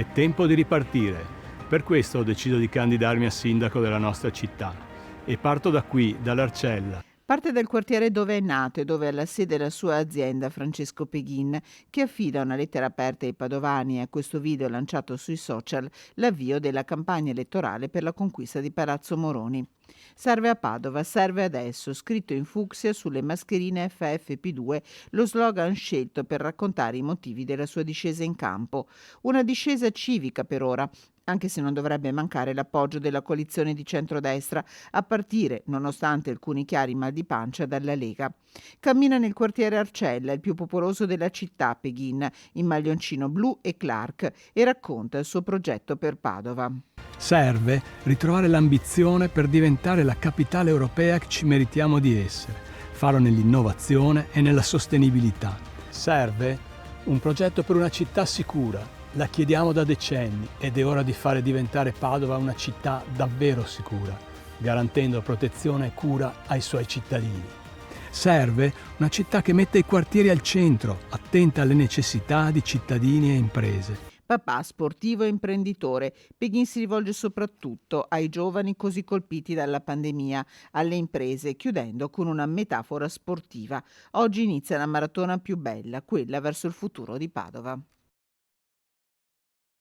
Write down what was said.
È tempo di ripartire. Per questo ho deciso di candidarmi a sindaco della nostra città. E parto da qui, dall'Arcella. Parte dal quartiere dove è nato e dove ha la sede la sua azienda, Francesco Peghin, che affida una lettera aperta ai padovani e a questo video lanciato sui social l'avvio della campagna elettorale per la conquista di Palazzo Moroni. Serve a Padova, serve adesso, scritto in fucsia sulle mascherine FFP2, lo slogan scelto per raccontare i motivi della sua discesa in campo. Una discesa civica per ora, anche se non dovrebbe mancare l'appoggio della coalizione di centrodestra, a partire, nonostante alcuni chiari mal di pancia, dalla Lega. Cammina nel quartiere Arcella, il più popoloso della città, Peghin, in maglioncino blu e Clark, e racconta il suo progetto per Padova. Serve ritrovare l'ambizione per diventare la capitale europea che ci meritiamo di essere, farlo nell'innovazione e nella sostenibilità. Serve un progetto per una città sicura. La chiediamo da decenni ed è ora di fare diventare Padova una città davvero sicura, garantendo protezione e cura ai suoi cittadini. Serve una città che metta i quartieri al centro, attenta alle necessità di cittadini e imprese. Papà, sportivo e imprenditore, Peghin si rivolge soprattutto ai giovani così colpiti dalla pandemia, alle imprese, chiudendo con una metafora sportiva. Oggi inizia la maratona più bella, quella verso il futuro di Padova.